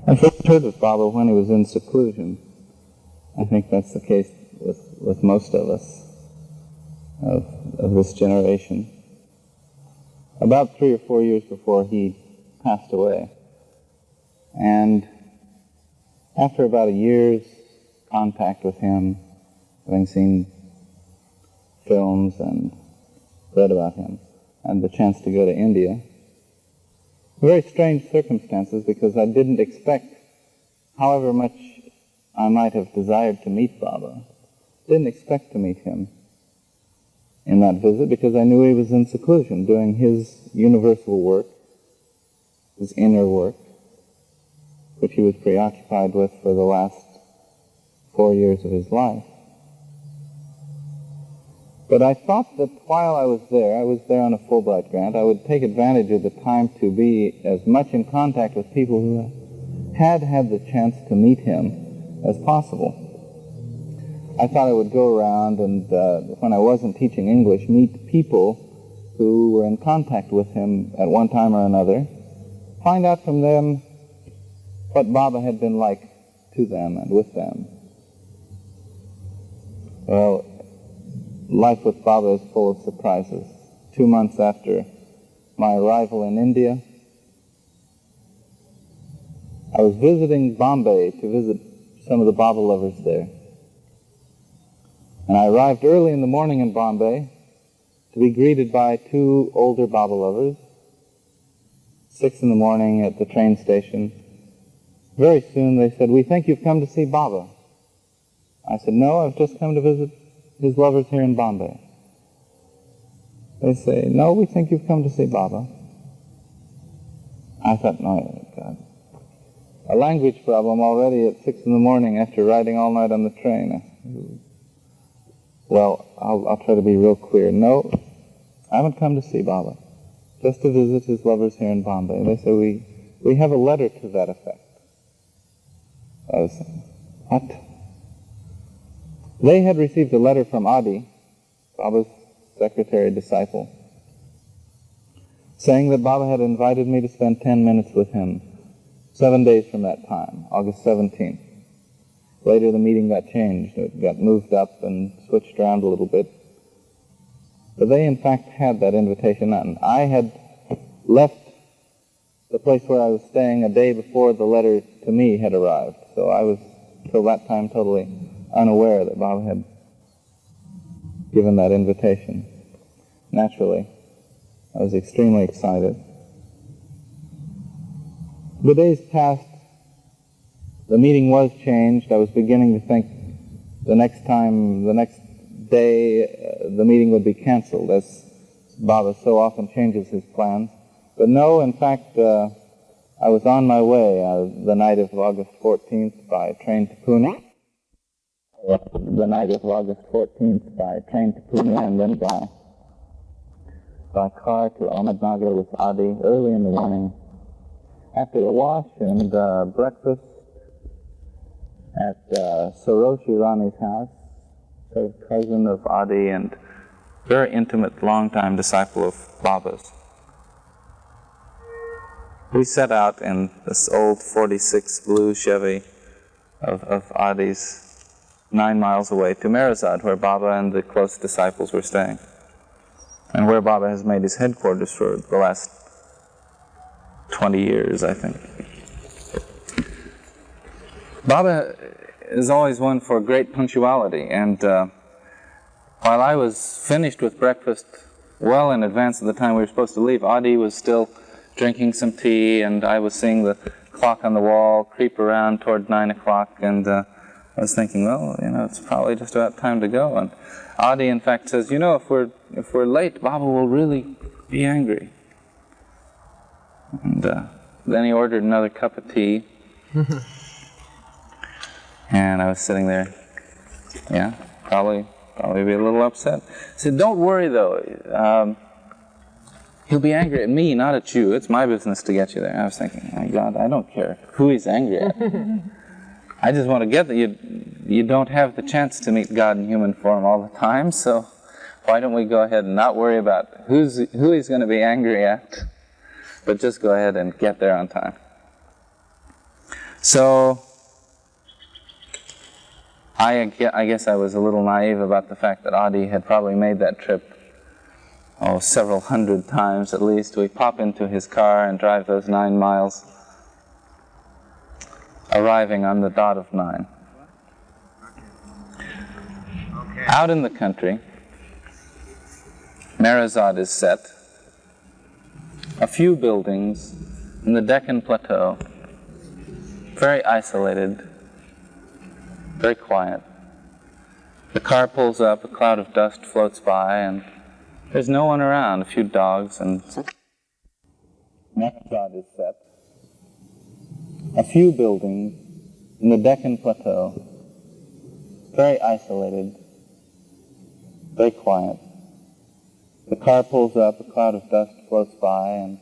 I first heard of Baba when he was in seclusion. I think that's the case with most of us, of this generation. About 3 or 4 years before he passed away. And after about a year's contact with him, having seen films and read about him, and the chance to go to India, very strange circumstances, because I didn't expect, however much I might have desired to meet Baba, didn't expect to meet him in that visit, because I knew he was in seclusion doing his universal work, his inner work, which he was preoccupied with for the last 4 years of his life. But I thought that while I was there on a Fulbright grant, I would take advantage of the time to be as much in contact with people who had the chance to meet him as possible. I thought I would go around and, when I wasn't teaching English, meet people who were in contact with him at one time or another, find out from them what Baba had been like to them and with them. Well, life with Baba is full of surprises. 2 months after my arrival in India, I was visiting Bombay to visit some of the Baba lovers there. And I arrived early in the morning in Bombay to be greeted by 2 older Baba lovers, 6 in the morning at the train station. Very soon they said, "We think you've come to see Baba." I said, "No, I've just come to visit his lovers here in Bombay." They say, "No, we think you've come to see Baba." I thought, "No, God. A language problem already at 6 in the morning after riding all night on the train." Well, I'll try to be real clear. No, I haven't come to see Baba. Just to visit his lovers here in Bombay. They say, we have a letter to that effect. I was saying, what? They had received a letter from Adi, Baba's secretary disciple, saying that Baba had invited me to spend 10 minutes with him 7 days from that time, August 17th. Later the meeting got changed. It got moved up and switched around a little bit. But they in fact had that invitation, and I had left the place where I was staying a day before the letter to me had arrived. So I was, till that time, totally unaware that Baba had given that invitation. Naturally, I was extremely excited. The days passed. The meeting was changed. I was beginning to think the next day, the meeting would be canceled, as Baba so often changes his plans. But no, in fact, I was on my way the night of August 14th by train to Pune. The night of August 14th by train to Pune, and then by car to Ahmednagar with Adi early in the morning. After a wash and breakfast at Saroshi Rani's house, sort of cousin of Adi and very intimate, long-time disciple of Baba's. We set out in this old 46 blue Chevy of Adi's 9 miles away to Meherzad, where Baba and the close disciples were staying, and where Baba has made his headquarters for the last 20 years, I think. Baba is always one for great punctuality, and while I was finished with breakfast well in advance of the time we were supposed to leave, Adi was still drinking some tea, and I was seeing the clock on the wall creep around toward 9 o'clock, and I was thinking, well, it's probably just about time to go. And Adi, in fact, says, if we're late, Baba will really be angry. And then he ordered another cup of tea. And I was sitting there, probably be a little upset. I said, "Don't worry though, he'll be angry at me, not at you. It's my business to get you there." I was thinking, my God, I don't care who he's angry at. I just want to get there. You don't have the chance to meet God in human form all the time, so why don't we go ahead and not worry about who he's going to be angry at, but just go ahead and get there on time. So I guess I was a little naive about the fact that Adi had probably made that trip, several hundred times at least. We pop into his car and drive those 9 miles, arriving on the dot of 9. Okay. Out in the country, Meherzad is set. A few buildings in the Deccan Plateau, very isolated, very quiet. The car pulls up, a cloud of dust floats by, and there's no one around, a few dogs, and Meherzad is set. A few buildings in the Deccan Plateau, very isolated, very quiet. The car pulls up, a cloud of dust floats by, and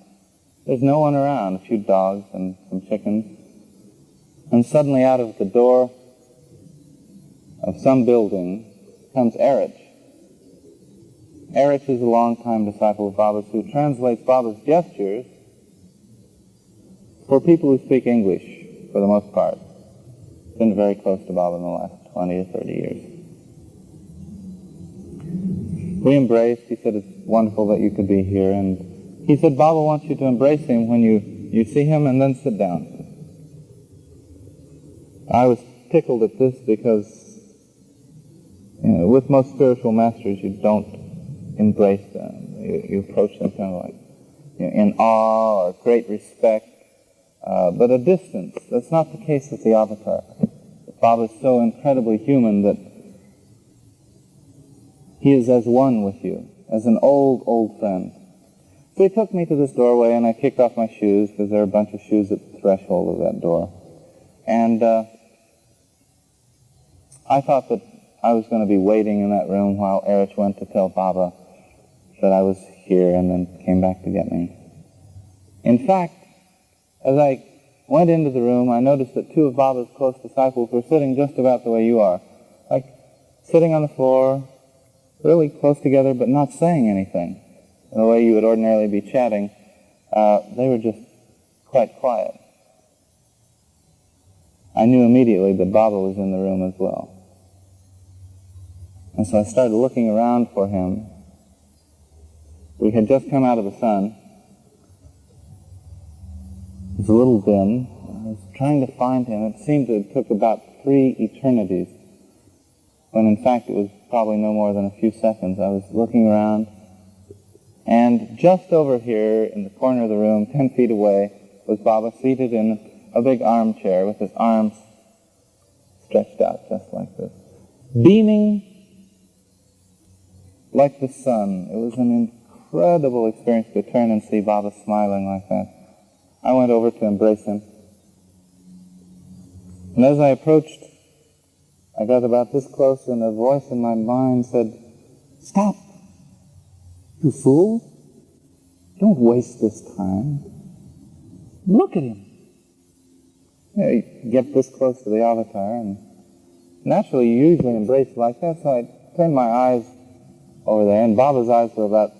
there's no one around, a few dogs and some chickens. And suddenly out of the door of some building comes Erich. Erich is a long-time disciple of Baba's who translates Baba's gestures for people who speak English, for the most part. Been very close to Baba in the last 20 or 30 years. We embraced. He said, it's wonderful that you could be here. And he said, Baba wants you to embrace him when you see him and then sit down. I was tickled at this because, with most spiritual masters, you don't embrace them. You approach them kind of like in awe or great respect, but a distance. That's not the case with the avatar. Baba is so incredibly human that he is as one with you, as an old, old friend. So he took me to this doorway, and I kicked off my shoes, because there are a bunch of shoes at the threshold of that door. And I thought that I was going to be waiting in that room while Erich went to tell Baba that I was here and then came back to get me. In fact, as I went into the room, I noticed that 2 of Baba's close disciples were sitting just about the way you are, like sitting on the floor, really close together, but not saying anything. The way you would ordinarily be chatting, they were just quite quiet. I knew immediately that Baba was in the room as well. And so I started looking around for him. We had just come out of the sun. It was a little dim. I was trying to find him. It seemed to have took about 3 eternities, when in fact it was probably no more than a few seconds. I was looking around, and just over here in the corner of the room, 10 feet away, was Baba seated in a big armchair with his arms stretched out just like this, beaming like the sun. It was an incredible experience to turn and see Baba smiling like that. I went over to embrace him, and as I approached, I got about this close, and a voice in my mind said, "Stop, you fool. Don't waste this time. Look at him." You get this close to the avatar, and naturally you usually embrace like that, so I turned my eyes over there, and Baba's eyes were about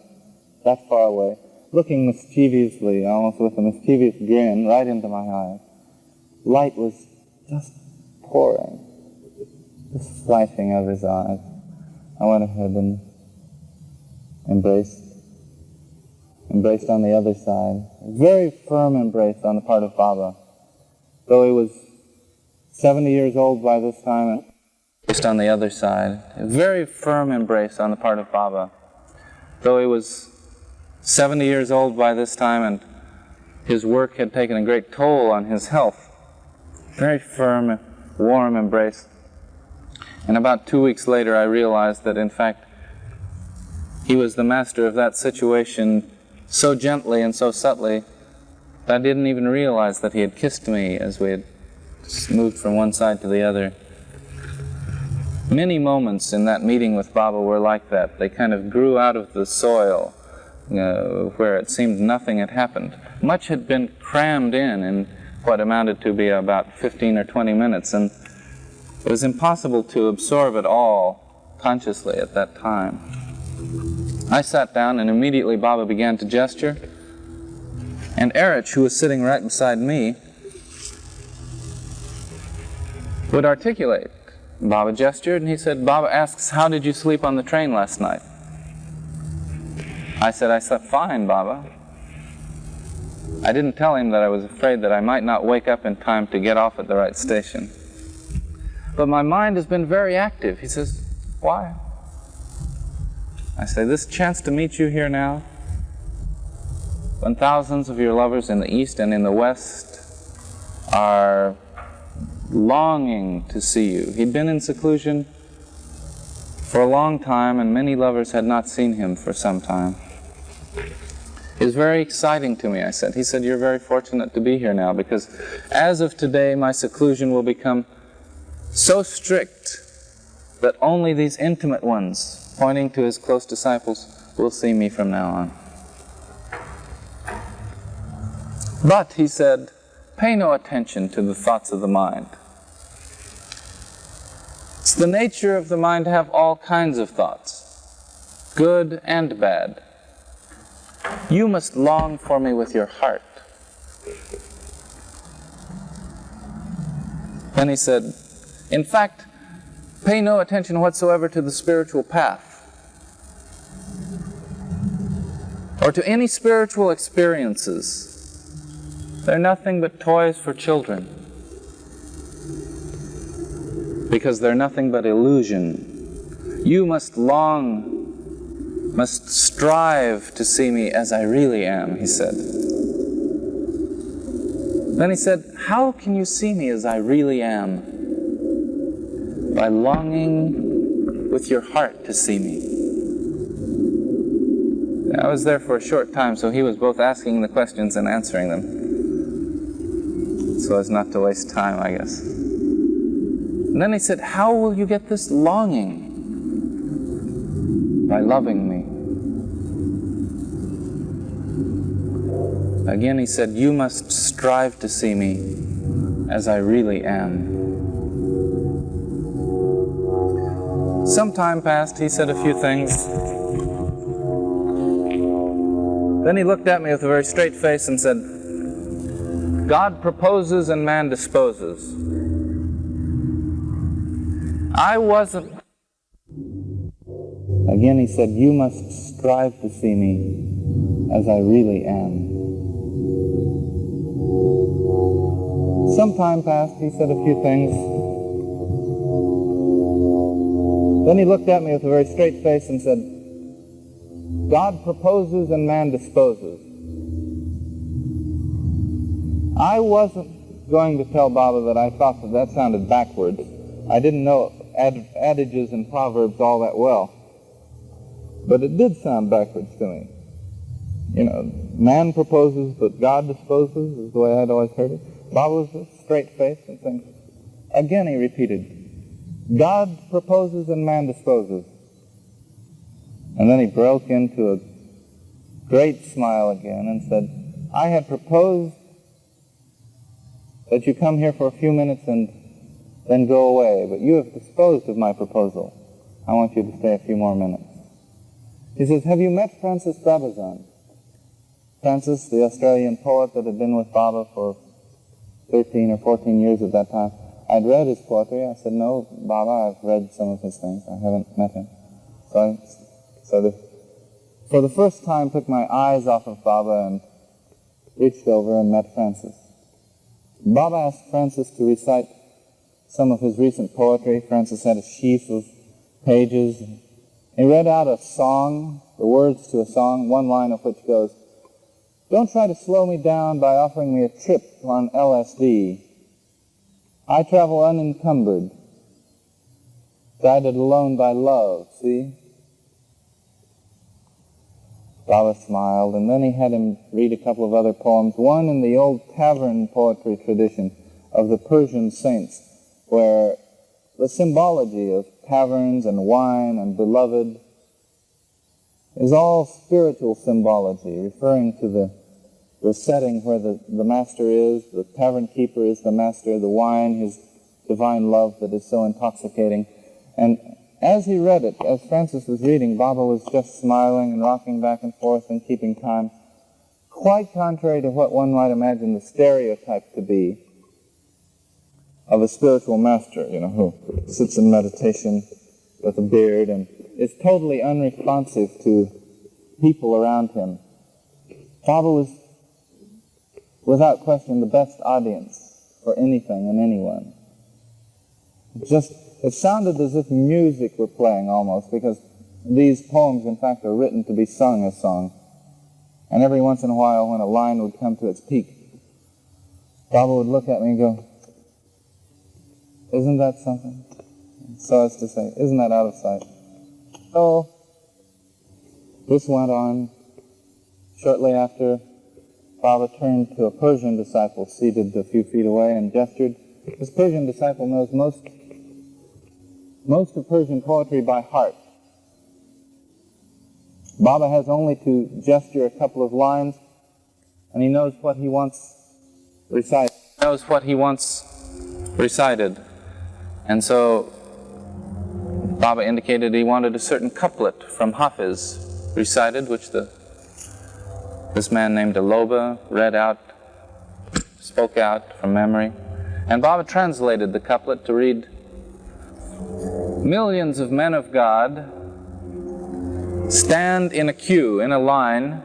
that far away, looking mischievously, almost with a mischievous grin, right into my eyes. Light was just pouring, just flashing out of his eyes. I went ahead and embraced on the other side. A very firm embrace on the part of Baba. Though he was 70 years old by this time, and embraced on the other side. A very firm embrace on the part of Baba. Though he was 70 years old by this time, and his work had taken a great toll on his health. Very firm, warm embrace. And about 2 weeks later, I realized that, in fact, he was the master of that situation so gently and so subtly that I didn't even realize that he had kissed me as we had moved from one side to the other. Many moments in that meeting with Baba were like that. They kind of grew out of the soil, where it seemed nothing had happened. Much had been crammed in what amounted to be about 15 or 20 minutes, and it was impossible to absorb it all consciously at that time. I sat down, and immediately Baba began to gesture, and Erich, who was sitting right beside me, would articulate. Baba gestured and he said, Baba asks, how did you sleep on the train last night? I said, I slept fine, Baba. I didn't tell him that I was afraid that I might not wake up in time to get off at the right station. But my mind has been very active. He says, why? I say, this chance to meet you here now, when thousands of your lovers in the East and in the West are longing to see you. He'd been in seclusion for a long time, and many lovers had not seen him for some time. It was very exciting to me, I said. He said, you're very fortunate to be here now, because as of today, my seclusion will become so strict that only these intimate ones, pointing to his close disciples, will see me from now on. But, he said, pay no attention to the thoughts of the mind. It's the nature of the mind to have all kinds of thoughts, good and bad. You must long for me with your heart. Then he said, in fact, pay no attention whatsoever to the spiritual path, or to any spiritual experiences. They're nothing but toys for children, because they're nothing but illusion. You must long, must strive to see me as I really am, he said. Then he said, how can you see me as I really am? By longing with your heart to see me. I was there for a short time, so he was both asking the questions and answering them, so as not to waste time, I guess. And then he said, how will you get this longing? By loving me. Again he said, you must strive to see me as I really am. Some time passed, he said a few things. Then he looked at me with a very straight face and said, God proposes and man disposes. I wasn't. Again he said, you must strive to see me as I really am. Some time passed, he said a few things. Then he looked at me with a very straight face and said, God proposes and man disposes. I wasn't going to tell Baba that I thought that sounded backwards. I didn't know adages and proverbs all that well. But it did sound backwards to me. You know, man proposes but God disposes is the way I'd always heard it. Baba was a straight face and things. Again he repeated, God proposes and man disposes. And then he broke into a great smile again and said, I had proposed that you come here for a few minutes and then go away, but you have disposed of my proposal. I want you to stay a few more minutes. He says, have you met Francis Brabazon? Francis, the Australian poet that had been with Baba for 13 or 14 years at that time. I'd read his poetry. I said, no, Baba, I've read some of his things. I haven't met him. So for the first time, took my eyes off of Baba and reached over and met Francis. Baba asked Francis to recite some of his recent poetry. Francis had a sheaf of pages. He read out a song, the words to a song, one line of which goes, don't try to slow me down by offering me a trip on LSD. I travel unencumbered, guided alone by love, see? Baba smiled, and then he had him read a couple of other poems, one in the old tavern poetry tradition of the Persian saints, where the symbology of taverns and wine and beloved is all spiritual symbology, referring to the setting where the master is, the tavern keeper is the master, the wine, his divine love that is so intoxicating. And as he read it, as Francis was reading, Baba was just smiling and rocking back and forth and keeping time, quite contrary to what one might imagine the stereotype to be of a spiritual master, who sits in meditation with a beard and is totally unresponsive to people around him. Baba was, without question, the best audience for anything and anyone. It sounded as if music were playing almost, because these poems, in fact, are written to be sung as songs. And every once in a while, when a line would come to its peak, Baba would look at me and go, "Isn't that something?" So as to say, "Isn't that out of sight?" So, this went on. Shortly after, Baba turned to a Persian disciple seated a few feet away and gestured. This Persian disciple knows most of Persian poetry by heart. Baba has only to gesture a couple of lines, and he knows what he wants recited. And so Baba indicated he wanted a certain couplet from Hafiz recited, which this man named Aloba spoke out from memory. And Baba translated the couplet to read, "Millions of men of God stand in a queue, in a line,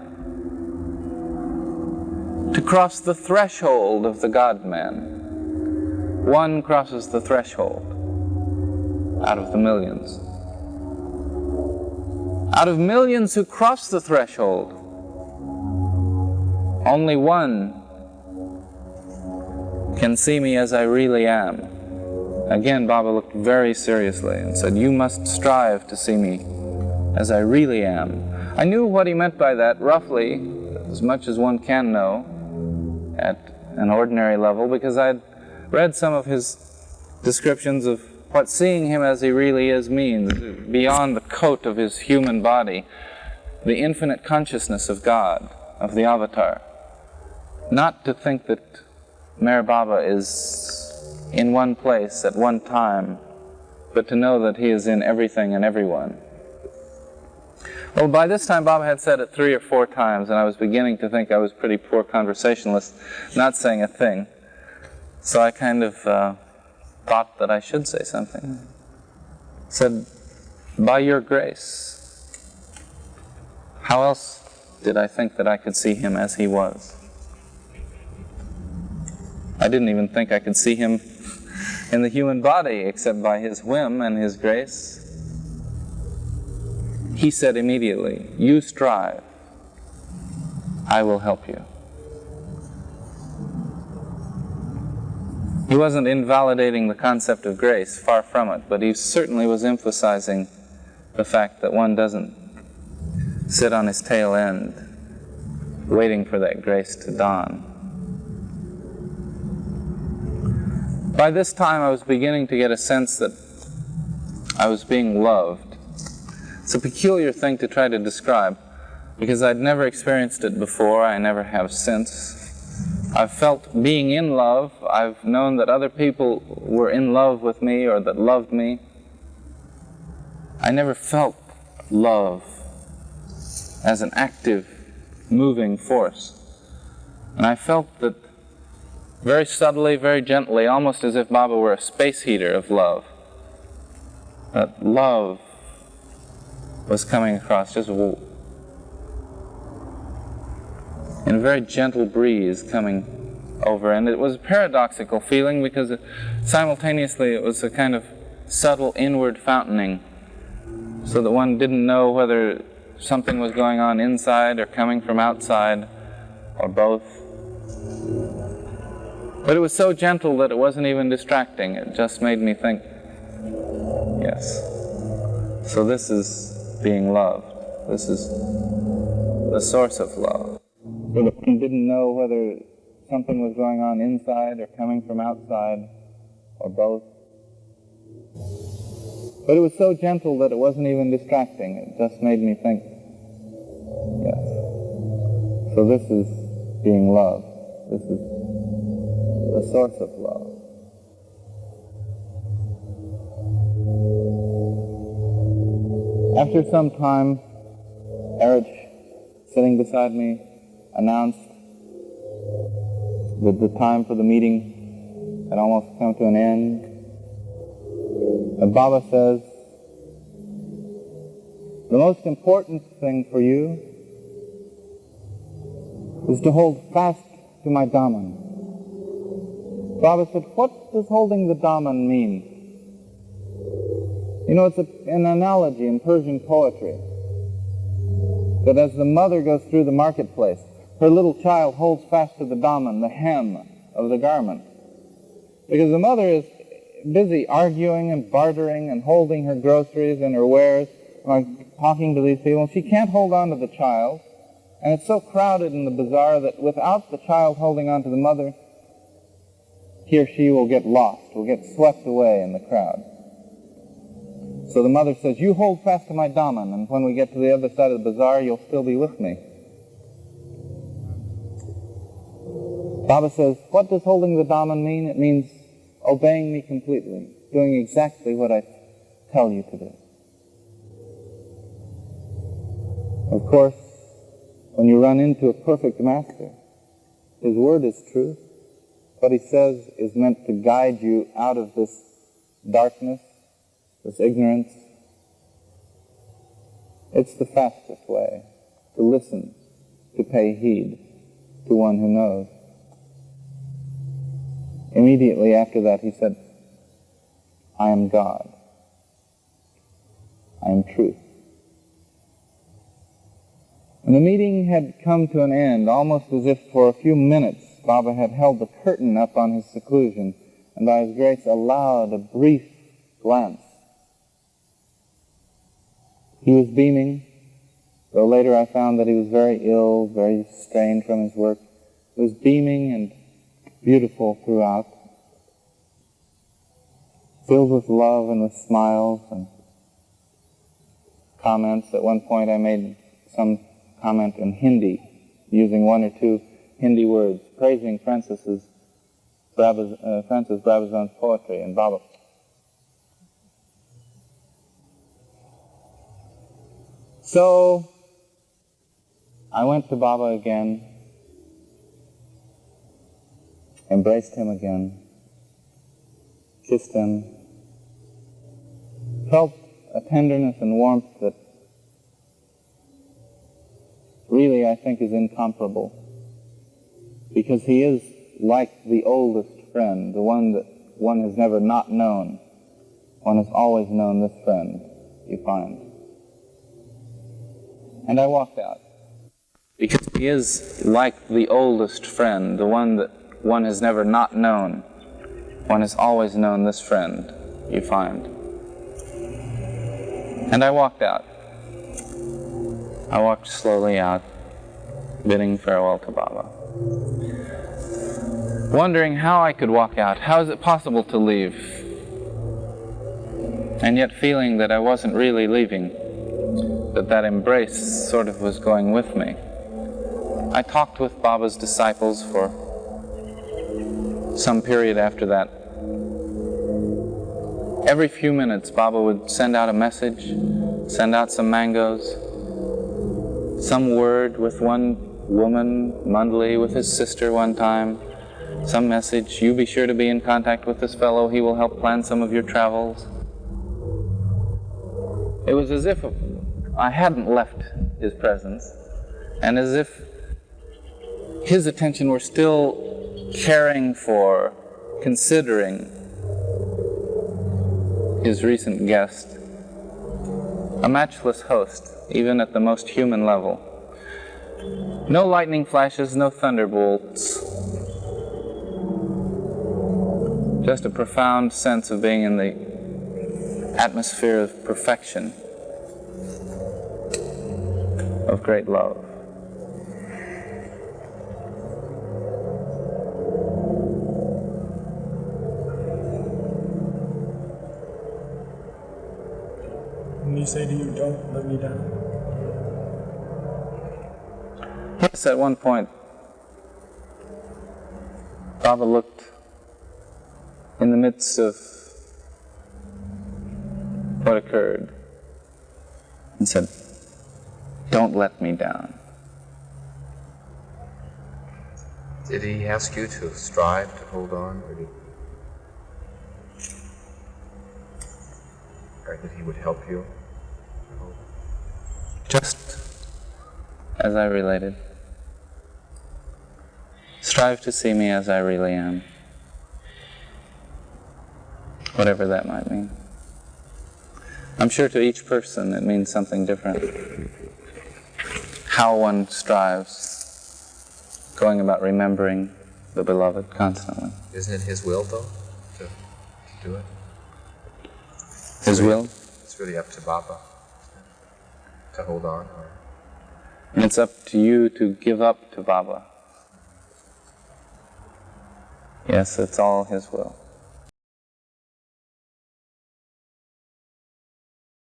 to cross the threshold of the God-man. One crosses the threshold out of the millions. Out of millions who cross the threshold, only one can see me as I really am." Again, Baba looked very seriously and said, "You must strive to see me as I really am." I knew what he meant by that, roughly, as much as one can know at an ordinary level, because I'd read some of his descriptions of what seeing him as he really is means, beyond the coat of his human body, the infinite consciousness of God, of the avatar. Not to think that Meher Baba is in one place at one time, but to know that he is in everything and everyone. Well, by this time Baba had said it 3 or 4 times, and I was beginning to think I was a pretty poor conversationalist, not saying a thing. So I kind of thought that I should say something. Said, "By your grace." How else did I think that I could see him as he was? I didn't even think I could see him in the human body except by his whim and his grace. He said immediately, "You strive, I will help you." He wasn't invalidating the concept of grace, far from it, but he certainly was emphasizing the fact that one doesn't sit on his tail end waiting for that grace to dawn. By this time I was beginning to get a sense that I was being loved. It's a peculiar thing to try to describe, because I'd never experienced it before, I never have since. I've felt being in love, I've known that other people were in love with me or that loved me. I never felt love as an active, moving force. And I felt that very subtly, very gently, almost as if Baba were a space heater of love. That love was coming across just in a very gentle breeze coming over. And it was a paradoxical feeling, because simultaneously it was a kind of subtle inward fountaining, so that one didn't know whether something was going on inside or coming from outside, or both. But it was so gentle that it wasn't even distracting. It just made me think, yes, so this is being loved. This is the source of love. So that one didn't know whether something was going on inside or coming from outside, or both. But it was so gentle that it wasn't even distracting. It just made me think, yes, so this is being loved. This is the source of love. After some time, Erich, sitting beside me, announced that the time for the meeting had almost come to an end. And Baba says, the most important thing for you is to hold fast to my Daman. Baba said, what does holding the Daman mean? You know, it's an analogy in Persian poetry that as the mother goes through the marketplace, her little child holds fast to the Daman, the hem of the garment. Because the mother is busy arguing and bartering and holding her groceries and her wares, like talking to these people. She can't hold on to the child. And it's so crowded in the bazaar that without the child holding on to the mother, he or she will get lost, will get swept away in the crowd. So the mother says, you hold fast to my Daman, and when we get to the other side of the bazaar, you'll still be with me. Baba says, what does holding the Daman mean? It means obeying me completely, doing exactly what I tell you to do. Of course, when you run into a perfect master, his word is truth. What he says is meant to guide you out of this darkness, this ignorance. It's the fastest way to listen, to pay heed to one who knows. Immediately after that, he said, I am God. I am truth. And the meeting had come to an end, almost as if for a few minutes Baba had held the curtain up on his seclusion, and by his grace allowed a brief glance. He was beaming, though later I found that he was very ill, very strained from his work. He was beaming and beautiful throughout, filled with love and with smiles and comments. At one point I made some comment in Hindi, using one or two Hindi words, praising Francis Brabazon's poetry and Baba. So I went to Baba again, embraced him again, kissed him, felt a tenderness and warmth that really I think is incomparable, because he is like the oldest friend, the one that one has never not known. One has always known this friend, you find. And I walked out, because he is like the oldest friend, the one that one has never not known. One has always known this friend, you find. And I walked out. I walked slowly out, bidding farewell to Baba, wondering how I could walk out. How is it possible to leave? And yet feeling that I wasn't really leaving, that embrace sort of was going with me. I talked with Baba's disciples for some period after that. Every few minutes, Baba would send out a message, send out some mangoes, some word with one woman, Mandali with his sister one time, some message, you be sure to be in contact with this fellow, he will help plan some of your travels. It was as if I hadn't left his presence, and as if his attention were still caring for, considering his recent guest, a matchless host, even at the most human level. No lightning flashes, no thunderbolts, just a profound sense of being in the atmosphere of perfection, of great love. When you say to you, don't let me down? Yes, at one point, Baba looked in the midst of what occurred and said, don't let me down. Did he ask you to strive to hold on? Or did... that he would help you? Just as I related. Strive to see me as I really am. Whatever that might mean. I'm sure to each person it means something different. How one strives, going about remembering the beloved constantly. Isn't it his will, though, to do it? His will? It's really up to Baba to hold on. Or... It's up to you to give up to Baba. Yes, it's all his will.